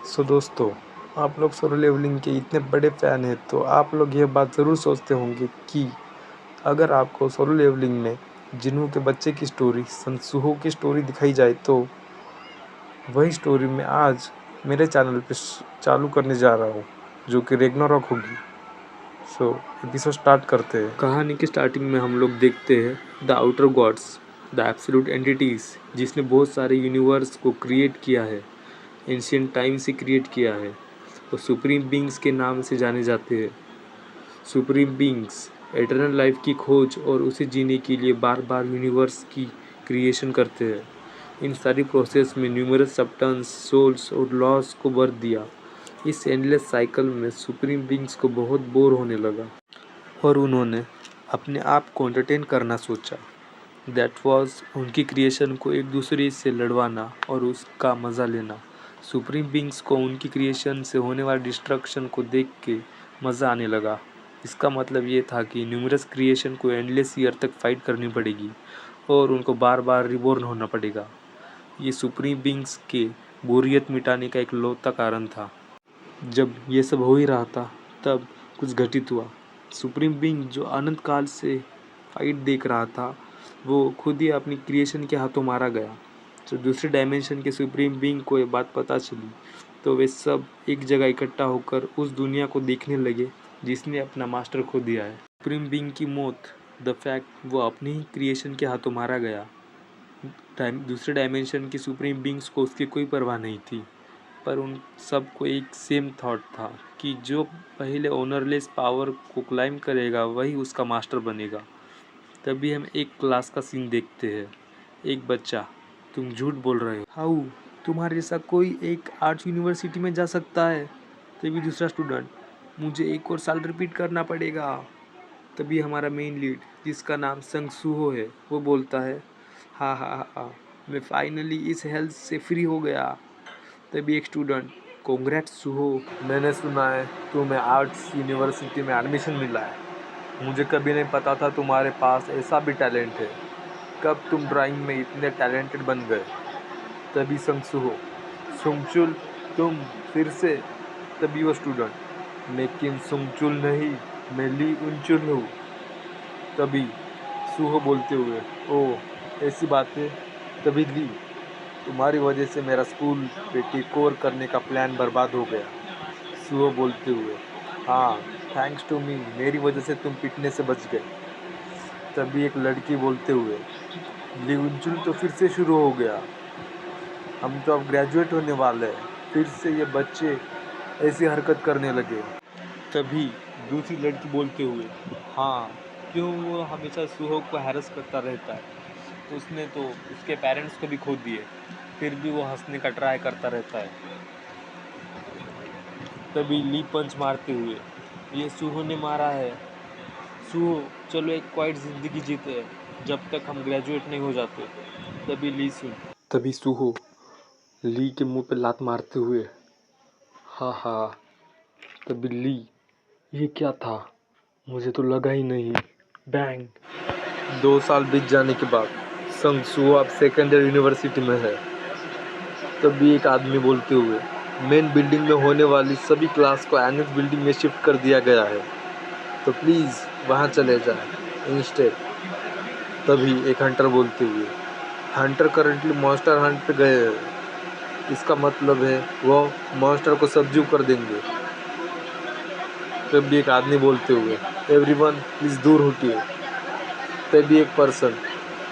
दोस्तों, आप लोग सोलो लेवलिंग के इतने बड़े फ़ैन हैं तो आप लोग ये बात ज़रूर सोचते होंगे कि अगर आपको सोलो लेवलिंग में जिन्हों के बच्चे की स्टोरी संसूहो की स्टोरी दिखाई जाए तो वही स्टोरी मैं आज मेरे चैनल पे चालू करने जा रहा हूँ, जो कि रैग्नारॉक होगी। एपिसोड स्टार्ट करते हैं। कहानी की स्टार्टिंग में हम लोग देखते हैं the outer gods, the absolute entities, जिसने बहुत सारे यूनिवर्स को क्रिएट किया है, एंशिएंट टाइम से क्रिएट किया है और सुप्रीम बीइंग्स के नाम से जाने जाते हैं। सुप्रीम बीइंग्स एटर्नल लाइफ की खोज और उसे जीने के लिए बार बार यूनिवर्स की क्रिएशन करते हैं। इन सारी प्रोसेस में न्यूमरस सबटन्स, सोल्स और लॉस को बर्थ दिया। इस एंडलेस साइकिल में सुप्रीम बीइंग्स को बहुत बोर होने लगा और उन्होंने अपने आप को एंटरटेन करना सोचा। दैट वाज उनकी क्रिएशन को एक दूसरे से लड़वाना और उसका मज़ा लेना। सुप्रीम बीइंग्स को उनकी क्रिएशन से होने वाले डिस्ट्रक्शन को देख के मज़ा आने लगा। इसका मतलब ये था कि न्यूमरस क्रिएशन को एंडलेस ईयर तक फाइट करनी पड़ेगी और उनको बार बार रिबॉर्न होना पड़ेगा। ये सुप्रीम बीइंग्स के बोरियत मिटाने का एक लौता कारण था। जब ये सब हो ही रहा था तब कुछ घटित हुआ। सुप्रीम बीइंग जो अनंत काल से फाइट देख रहा था वो खुद ही अपनी क्रिएशन के हाथों मारा गया। तो दूसरे डायमेंशन के सुप्रीम बीइंग को ये बात पता चली तो वे सब एक जगह इकट्ठा होकर उस दुनिया को देखने लगे जिसने अपना मास्टर खो दिया है। सुप्रीम बीइंग की मौत, द फैक्ट वो अपनी ही क्रिएशन के हाथों मारा गया। दूसरे डायमेंशन की सुप्रीम बीइंग्स को उसकी कोई परवाह नहीं थी, पर उन सबको एक सेम थॉट था कि जो पहले ओनरलेस पावर को क्लाइम करेगा वही उसका मास्टर बनेगा। तभी हम एक क्लास का सीन देखते हैं। एक बच्चा, तुम झूठ बोल रहे हो। हाउ, तुम्हारे जैसा कोई एक आर्ट्स यूनिवर्सिटी में जा सकता है? तभी दूसरा स्टूडेंट, मुझे एक और साल रिपीट करना पड़ेगा। तभी हमारा मेन लीड, जिसका नाम संगसूहो है, वो बोलता है, हाँ हाँ हाँ, मैं फाइनली इस हेल्थ से फ्री हो गया। तभी एक स्टूडेंट, कॉन्ग्रेट्स सुहो, मैंने सुना है तुम्हें आर्ट्स यूनिवर्सिटी में एडमिशन मिला है। मुझे कभी नहीं पता था तुम्हारे पास ऐसा भी टैलेंट है। कब तुम ड्राइंग में इतने टैलेंटेड बन गए? तभी संगसूहो, सुंगचुल, तुम फिर से? तभी वो स्टूडेंट, लेकिन सुंगचुल नहीं, मैं ली उनचुल हूँ। तभी सुहो बोलते हुए, ओह ऐसी बात है। तभी ली, तुम्हारी वजह से मेरा स्कूल पे टेक ओवर करने का प्लान बर्बाद हो गया। सुहो बोलते हुए, हाँ थैंक्स टू मी, मेरी वजह से तुम पिटने से बच गए। तभी एक लड़की बोलते हुए, लिवुंचुल तो फिर से शुरू हो गया, हम तो अब ग्रेजुएट होने वाले हैं, फिर से ये बच्चे ऐसी हरकत करने लगे। तभी दूसरी लड़की बोलते हुए, हाँ क्यों, वो हमेशा सुहो को हैरस करता रहता है, तो उसने तो उसके पेरेंट्स को भी खो दिए, फिर भी वो हंसने का ट्राई करता रहता है। तभी ली पंच मारते हुए, ये सुहो ने मारा है। सुहो, चलो एक क्वाइट ज़िंदगी जीते जब तक हम ग्रेजुएट नहीं हो जाते। तभी ली सुन, तभी सुहो ली के मुंह पे लात मारते हुए, हाँ हाँ। तभी ली, ये क्या था, मुझे तो लगा ही नहीं। बैंग। 2 साल बीत जाने के बाद संगसूहो अब सेकेंड ईयर यूनिवर्सिटी में है। तभी एक आदमी बोलते हुए, मेन बिल्डिंग में होने वाली सभी क्लास को एनेक्स बिल्डिंग में शिफ्ट कर दिया गया है, तो प्लीज़ वहाँ चले जाएं इंस्टेड। तभी एक हंटर बोलते हुए, हंटर करंटली मॉन्स्टर हंट पे गए हैं, इसका मतलब है वो मॉन्स्टर को सब्ज्यू कर देंगे। तभी एक आदमी बोलते हुए, एवरीवन प्लीज़ दूर हटिए। तभी एक पर्सन,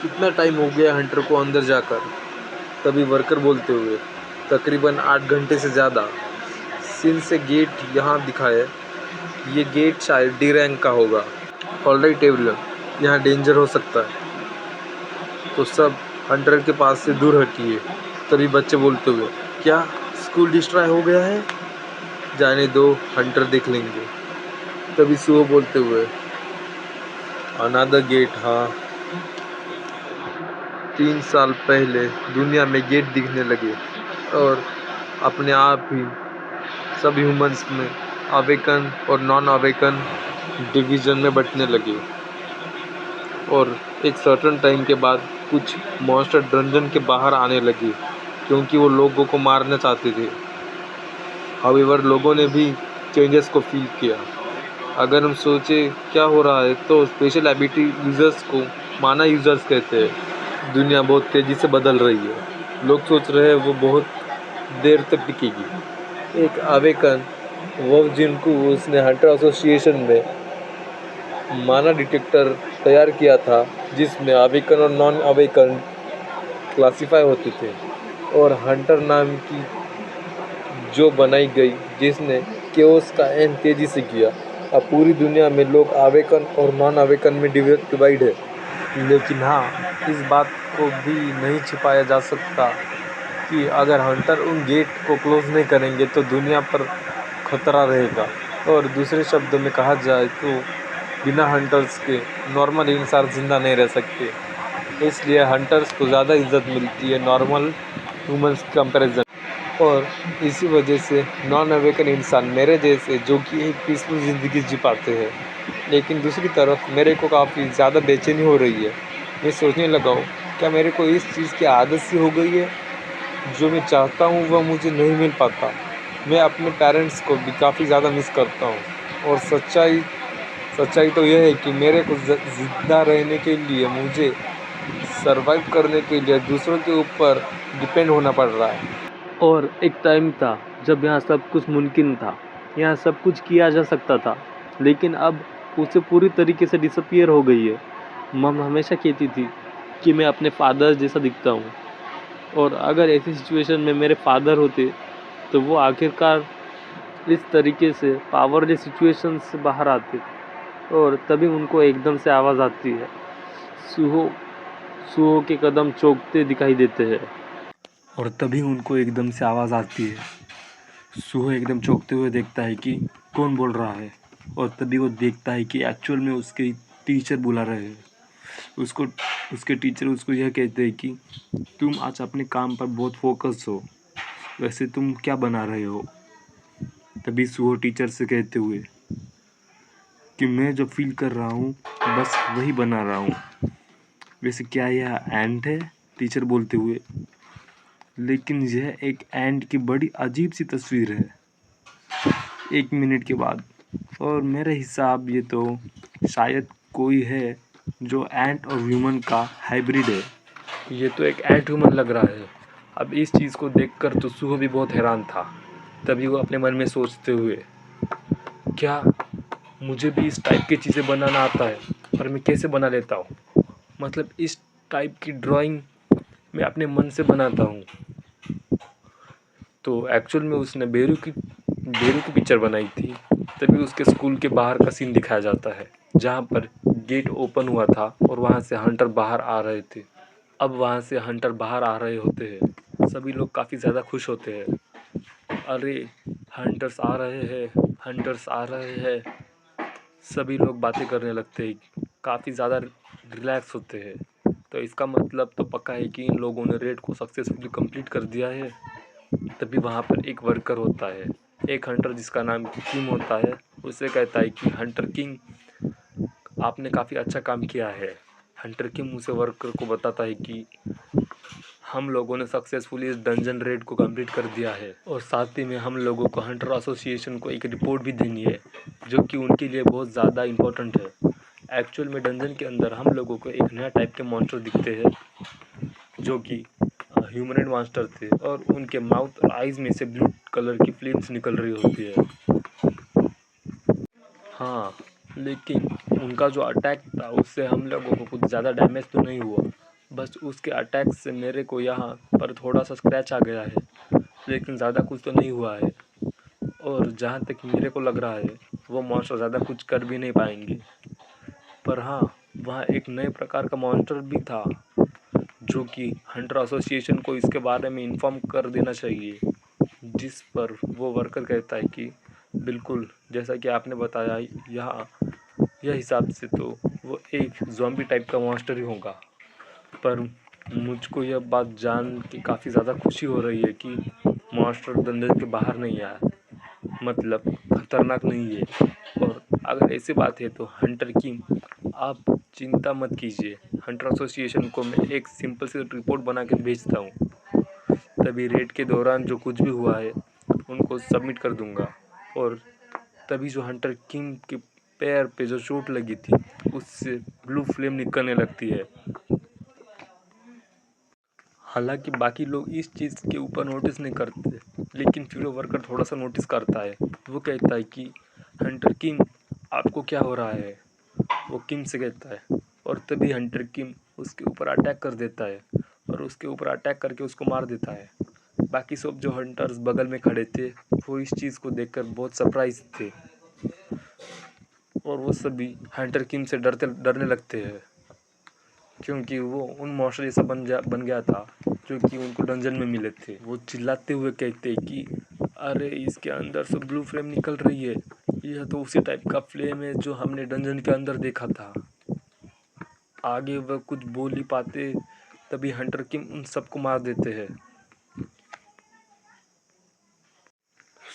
कितना टाइम हो गया हंटर को अंदर जाकर? तभी वर्कर बोलते हुए, तकरीबन 8 घंटे से ज़्यादा। सिंस से गेट यहाँ दिखा है, ये गेट शायद डी रैंक का होगा। ऑलराइट एवरीवन, यहाँ डेंजर हो सकता है, तो सब हंटर के पास से दूर हटिए। तभी बच्चे बोलते हुए, क्या स्कूल डिस्ट्रॉय हो गया है? जाने दो, हंटर देख लेंगे। तभी सुहो बोलते हुए, अनदर गेट, हाँ 3 साल पहले दुनिया में गेट दिखने लगे और अपने आप ही सब ह्यूमंस में अवेकन और नॉन अवेकन डिवीज़न में बंटने लगे और एक सर्टेन टाइम के बाद कुछ मॉन्स्टर डंजन के बाहर आने लगे क्योंकि वो लोगों को मारना चाहते थे। हाउएवर लोगों ने भी चेंजेस को फील किया। अगर हम सोचे क्या हो रहा है तो स्पेशल एबिलिटी यूज़र्स को माना यूज़र्स कहते हैं। दुनिया बहुत तेज़ी से बदल रही है। लोग सोच रहे हैं वो बहुत देर तक टिकेगी। एक अवेकन वो जिनको उसने हंटर एसोसिएशन में माना डिटेक्टर तैयार किया था जिसमें अवेकन और नॉन अवेकन क्लासिफाई होते थे, और हंटर नाम की जो बनाई गई जिसने केओस का एंड तेजी से किया। अब पूरी दुनिया में लोग अवेकन और नॉन अवेकन में डिवाइड है। लेकिन हाँ, इस बात को भी नहीं छिपाया जा सकता कि अगर हंटर उन गेट को क्लोज नहीं करेंगे तो दुनिया पर खतरा रहेगा। और दूसरे शब्दों में कहा जाए तो बिना हंटर्स के नॉर्मल इंसान जिंदा नहीं रह सकते। इसलिए हंटर्स को ज़्यादा इज्जत मिलती है नॉर्मल ह्यूमंस कंपैरिजन। और इसी वजह से नॉन अवेकन इंसान मेरे जैसे जो कि एक पीसफुल ज़िंदगी जी पाते हैं। लेकिन दूसरी तरफ मेरे को काफ़ी ज़्यादा बेचैनी हो रही है। मैं सोचने लगा हूँ क्या मेरे को इस चीज़ की आदत सी हो गई है, जो मैं चाहता हूँ वह मुझे नहीं मिल पाता। मैं अपने पेरेंट्स को भी काफ़ी ज़्यादा मिस करता हूँ। और सच्चाई तो यह है कि मेरे को ज़िंदा रहने के लिए, मुझे सरवाइव करने के लिए दूसरों के ऊपर डिपेंड होना पड़ रहा है। और एक टाइम था जब यहाँ सब कुछ मुमकिन था, यहाँ सब कुछ किया जा सकता था, लेकिन अब उसे पूरी तरीके से डिसअपियर हो गई है। मम हमेशा कहती थी कि मैं अपने फादर जैसा दिखता हूँ, और अगर ऐसी सिचुएशन में मेरे फादर होते तो वो आखिरकार इस तरीके से पावरलेस सिचुएशन से बाहर आते, और तभी उनको एकदम से आवाज़ आती है। सूहो सूहो के कदम चौंकते दिखाई देते हैं, और तभी उनको एकदम से आवाज़ आती है। सूहो एकदम चौंकते हुए देखता है कि कौन बोल रहा है, और तभी वो देखता है कि एक्चुअल में उसके टीचर बुला रहे हैं उसको। उसके टीचर उसको यह कहते हैं कि तुम आज अपने काम पर बहुत फोकस हो, वैसे तुम क्या बना रहे हो। तभी सूहो टीचर से कहते हुए कि मैं जो फील कर रहा हूँ बस वही बना रहा हूँ। वैसे क्या यह एंड है, टीचर बोलते हुए। लेकिन यह एक एंड की बड़ी अजीब सी तस्वीर है। 1 मिनट के बाद, और मेरे हिसाब ये तो शायद कोई है जो एंट और ह्यूमन का हाइब्रिड है। ये तो एक एंट ह्यूमन लग रहा है। अब इस चीज़ को देखकर तो सूहो भी बहुत हैरान था। तभी वो अपने मन में सोचते हुए, क्या मुझे भी इस टाइप की चीज़ें बनाना आता है, और मैं कैसे बना लेता हूँ। मतलब इस टाइप की ड्राइंग मैं अपने मन से बनाता हूँ। तो एक्चुअल में उसने बेरू की पिक्चर बनाई थी। तभी उसके स्कूल के बाहर का सीन दिखाया जाता है, जहाँ पर गेट ओपन हुआ था और वहाँ से हंटर बाहर आ रहे थे। अब वहाँ से हंटर बाहर आ रहे होते हैं। सभी लोग काफ़ी ज़्यादा खुश होते हैं। अरे हंटर्स आ रहे हैं, हंटर्स आ रहे हैं। सभी लोग बातें करने लगते हैं, काफ़ी ज़्यादा रिलैक्स होते हैं। तो इसका मतलब तो पक्का है कि इन लोगों ने रेड को सक्सेसफुली कंप्लीट कर दिया है। तभी वहाँ पर एक वर्कर होता है, एक हंटर जिसका नाम किम होता है। उसे कहता है कि हंटर किंग, आपने काफ़ी अच्छा काम किया है। हंटर किंग उसे वर्कर को बताता है कि हम लोगों ने सक्सेसफुली इस डंजन रेड को कंप्लीट कर दिया है, और साथ ही में हम लोगों को हंटर एसोसिएशन को एक रिपोर्ट भी देनी है, जो कि उनके लिए बहुत ज़्यादा इम्पोर्टेंट है। एक्चुअल में डंजन के अंदर हम लोगों को एक नया टाइप के मॉन्स्टर दिखते हैं, जो कि ह्यूमनॉइड मॉन्स्टर थे, और उनके माउथ और आइज़ में से ब्लू कलर की फ्लेम्स निकल रही होती है। हाँ, लेकिन उनका जो अटैक था उससे हम लोगों को कुछ ज़्यादा डैमेज तो नहीं हुआ। बस उसके अटैक से मेरे को यहाँ पर थोड़ा सा स्क्रैच आ गया है, लेकिन ज़्यादा कुछ तो नहीं हुआ है। और जहाँ तक मेरे को लग रहा है वो मॉन्स्टर ज़्यादा कुछ कर भी नहीं पाएंगे। पर हाँ, वहाँ एक नए प्रकार का मॉन्स्टर भी था, जो कि हंटर एसोसिएशन को इसके बारे में इन्फॉर्म कर देना चाहिए। जिस पर वो वर्कर कहता है कि बिल्कुल, जैसा कि आपने बताया, यहाँ यह हिसाब से तो वो एक ज़ॉम्बी टाइप का मॉन्स्टर ही होगा। पर मुझको यह बात जान के काफ़ी ज़्यादा खुशी हो रही है कि मॉन्स्टर डंजन के बाहर नहीं आया, मतलब खतरनाक नहीं है। और अगर ऐसी बात है तो हंटर किंग, आप चिंता मत कीजिए, हंटर एसोसिएशन को मैं एक सिंपल सी रिपोर्ट बना के भेजता हूँ। तभी रेड के दौरान जो कुछ भी हुआ है उनको सबमिट कर दूंगा। और तभी जो हंटर किंग के पैर पे जो चोट लगी थी उससे ब्लू फ्लेम निकलने लगती है। हालांकि बाकी लोग इस चीज़ के ऊपर नोटिस नहीं करते, लेकिन फिर वो वर्कर थोड़ा सा नोटिस करता है। वो कहता है कि हंटर किंग आपको क्या हो रहा है। वो किंग से कहता है और तभी हंटर किंग उसके ऊपर अटैक कर देता है और उसके ऊपर अटैक करके उसको मार देता है। बाकी सब जो हंटर्स बगल में खड़े थे वो इस चीज़ को देखकर बहुत सरप्राइज थे और वो सभी हंटर किंग से डरने लगते हैं, क्योंकि वो उन मॉन्स्टर जैसा बन गया था जो कि उनको डंजन में मिले थे। वो चिल्लाते हुए कहते कि अरे इसके अंदर से ब्लू फ्लेम निकल रही है, यह तो उसी टाइप का फ्लेम है जो हमने डंजन के अंदर देखा था। आगे वह कुछ बोल ही पाते तभी हंटर किंग उन सबको मार देते हैं।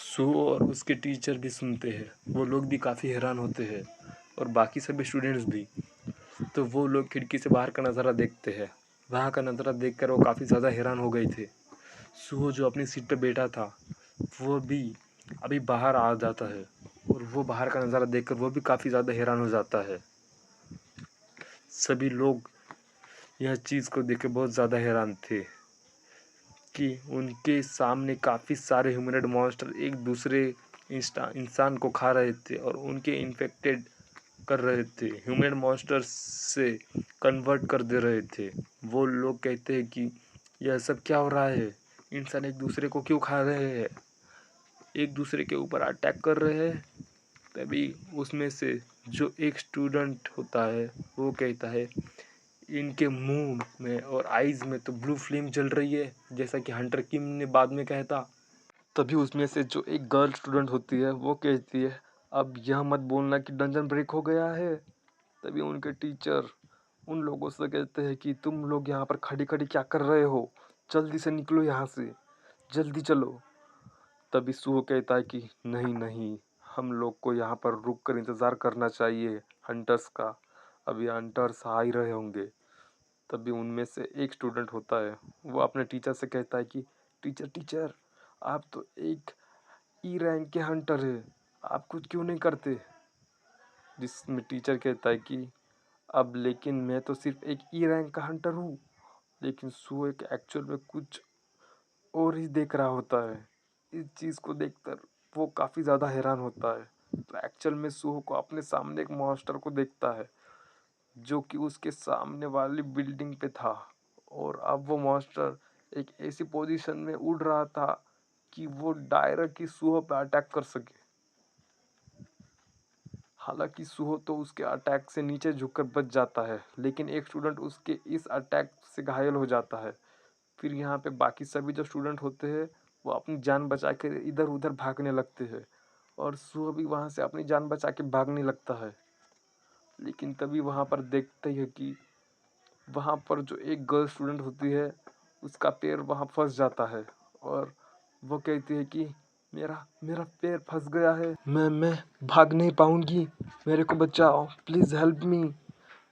सो और उसके टीचर भी सुनते हैं, वो लोग भी काफ़ी हैरान होते हैं और बाकी सभी स्टूडेंट्स भी। तो वो लोग खिड़की से बाहर का नज़ारा देखते हैं। वहाँ का नज़ारा देखकर वो काफ़ी ज़्यादा हैरान हो गए थे। सुहो जो अपनी सीट पे बैठा था वो भी अभी बाहर आ जाता है और वो बाहर का नज़ारा देखकर वो भी काफ़ी ज़्यादा हैरान हो जाता है। सभी लोग यह चीज़ को देख के बहुत ज़्यादा हैरान थे कि उनके सामने काफ़ी सारे ह्यूमनॉइड मॉन्स्टर एक दूसरे इंसान को खा रहे थे और उनके इन्फेक्टेड कर रहे थे, ह्यूमन मॉन्स्टर्स से कन्वर्ट कर दे रहे थे। वो लोग कहते हैं कि यह सब क्या हो रहा है, इंसान एक दूसरे को क्यों खा रहे हैं, एक दूसरे के ऊपर अटैक कर रहे हैं। तभी उसमें से जो एक स्टूडेंट होता है वो कहता है इनके मुंह में और आईज में तो ब्लू फ्लेम जल रही है, जैसा कि हंटर किम ने बाद में कहा था। तभी उसमें से जो एक गर्ल स्टूडेंट होती है वो कहती है अब यह मत बोलना कि डंजन ब्रेक हो गया है। तभी उनके टीचर उन लोगों से कहते हैं कि तुम लोग यहाँ पर खड़ी खड़ी क्या कर रहे हो, जल्दी से निकलो यहाँ से, जल्दी चलो। तभी सुहो कहता है कि नहीं नहीं, हम लोग को यहाँ पर रुक कर इंतज़ार करना चाहिए हंटर्स का, अभी हंटर्स आ ही रहे होंगे। तभी उनमें से एक स्टूडेंट होता है वो अपने टीचर से कहता है कि टीचर टीचर आप तो एक ई रैंक के हंटर है, आप कुछ क्यों नहीं करते। जिसमें टीचर कहता है कि अब लेकिन मैं तो सिर्फ एक ई रैंक का हंटर हूँ। लेकिन सू एक एक्चुअल में कुछ और ही देख रहा होता है। इस चीज़ को देखकर वो काफ़ी ज़्यादा हैरान होता है। तो एक्चुअल में सूहो को अपने सामने एक मॉन्स्टर को देखता है जो कि उसके सामने वाली बिल्डिंग पे था और अब वो मॉन्स्टर एक ऐसी पोजीशन में उड़ रहा था कि वो डायरेक्ट ही सूहो पे अटैक कर सके। हालांकि सुहो तो उसके अटैक से नीचे झुककर बच जाता है, लेकिन एक स्टूडेंट उसके इस अटैक से घायल हो जाता है। फिर यहाँ पे बाकी सभी जो स्टूडेंट होते हैं वो अपनी जान बचा के इधर उधर भागने लगते हैं और सुहो भी वहाँ से अपनी जान बचा के भागने लगता है। लेकिन तभी वहाँ पर देखते हैं कि वहाँ पर जो एक गर्ल स्टूडेंट होती है उसका पैर वहाँ फंस जाता है और वो कहती है कि मेरा मेरा पैर फंस गया है, मैं भाग नहीं पाऊंगी, मेरे को बचाओ, प्लीज़ हेल्प मी,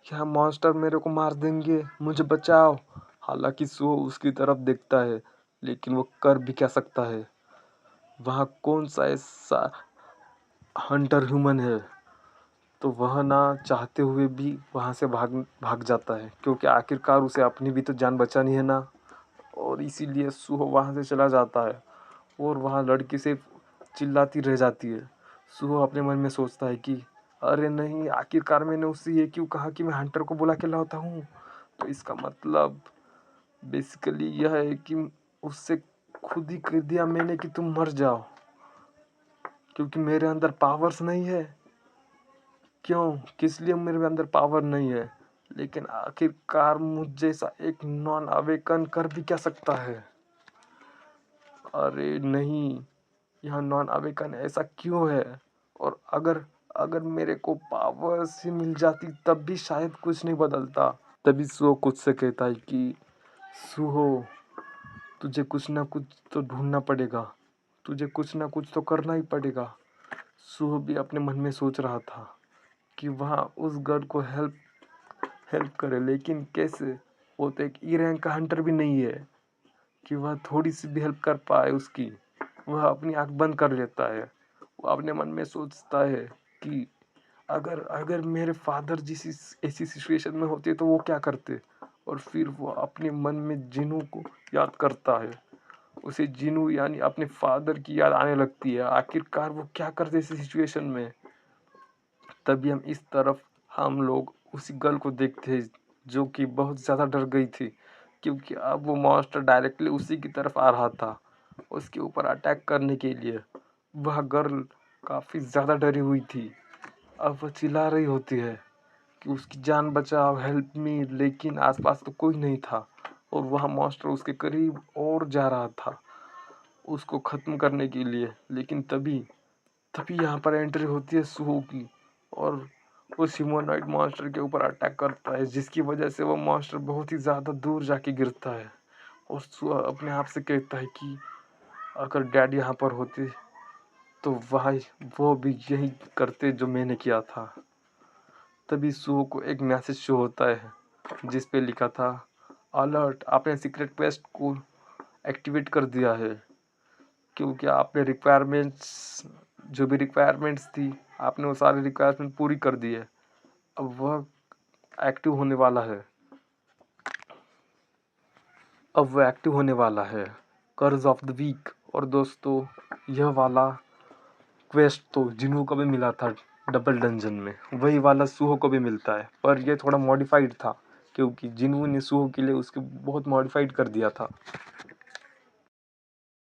यहाँ मॉन्स्टर मेरे को मार देंगे, मुझे बचाओ। हालांकि सो उसकी तरफ देखता है लेकिन वो कर भी क्या सकता है, वहाँ कौन सा ऐसा हंटर ह्यूमन है। तो वह ना चाहते हुए भी वहाँ से भाग भाग जाता है, क्योंकि आखिरकार उसे अपनी भी तो जान बचानी है ना। और इसीलिए सुहो वहाँ से चला जाता है और वहाँ लड़की से चिल्लाती रह जाती है। सुहो अपने मन में सोचता है कि अरे नहीं, आखिरकार मैंने उससे ये क्यों कहा कि मैं हंटर को बुला के लाता हूँ। तो इसका मतलब बेसिकली यह है कि उससे खुद ही कह दिया मैंने कि तुम मर जाओ, क्योंकि मेरे अंदर पावर्स नहीं है। क्यों, किस लिए मेरे अंदर पावर नहीं है, लेकिन आखिरकार मुझ जैसा एक नॉन अवेकन कर भी क्या सकता है। अरे नहीं, यह नॉन अवेकन ऐसा क्यों है, और अगर अगर मेरे को पावर्स ही मिल जाती तब भी शायद कुछ नहीं बदलता। तभी सुहो खुद से कहता है कि सुहो तुझे कुछ ना कुछ तो ढूंढना पड़ेगा, तुझे कुछ ना कुछ तो करना ही पड़ेगा। सुहो भी अपने मन में सोच रहा था कि वहाँ उस गर्ल को हेल्प हेल्प करे, लेकिन कैसे, वो तो एक ई रैंक का हंटर भी नहीं है कि वह थोड़ी सी भी हेल्प कर पाए उसकी। वह अपनी आँख बंद कर लेता है। वो अपने मन में सोचता है कि अगर अगर मेरे फादर जिस ऐसी सिचुएशन में होते तो वो क्या करते। और फिर वो अपने मन में जिनू को याद करता है। उसे जिनू यानी अपने फादर की याद आने लगती है। आखिरकार वो क्या करते इस सिचुएशन में। तभी हम लोग उसी गर्ल को देखते हैं जो कि बहुत ज़्यादा डर गई थी, क्योंकि अब वो मॉन्स्टर डायरेक्टली उसी की तरफ आ रहा था उसके ऊपर अटैक करने के लिए। वह गर्ल काफ़ी ज़्यादा डरी हुई थी। अब वह चिल्ला रही होती है कि उसकी जान बचाओ, हेल्प मी, लेकिन आसपास तो कोई नहीं था और वह मॉन्स्टर उसके करीब और जा रहा था उसको ख़त्म करने के लिए। लेकिन तभी तभी यहाँ पर एंट्री होती है सुहो की, और वो ह्यूमनॉइड मॉन्स्टर के ऊपर अटैक करता है, जिसकी वजह से वो मॉन्स्टर बहुत ही ज़्यादा दूर जाके गिरता है। और सुहो अपने आप से कहता है कि अगर डैड यहाँ पर होते तो वो भी यही करते जो मैंने किया था। तभी सुहो को एक मैसेज शो होता है जिस पे लिखा था, अलर्ट, आपने सीक्रेट क्वेस्ट को एक्टिवेट कर दिया है, क्योंकि आपने जो भी रिक्वायरमेंट्स थी आपने वो सारी रिक्वायरमेंट पूरी कर दी है। अब वह एक्टिव होने वाला है अब वह एक्टिव होने वाला है कर्ज ऑफ द वीक। और दोस्तों, यह वाला क्वेस्ट तो जिन्हों को भी मिला था डबल डंजन में, वही वाला सुहो को भी मिलता है, पर यह थोड़ा मॉडिफाइड था क्योंकि जिन्हों ने सुहो के लिए उसके बहुत मॉडिफाइड कर दिया था।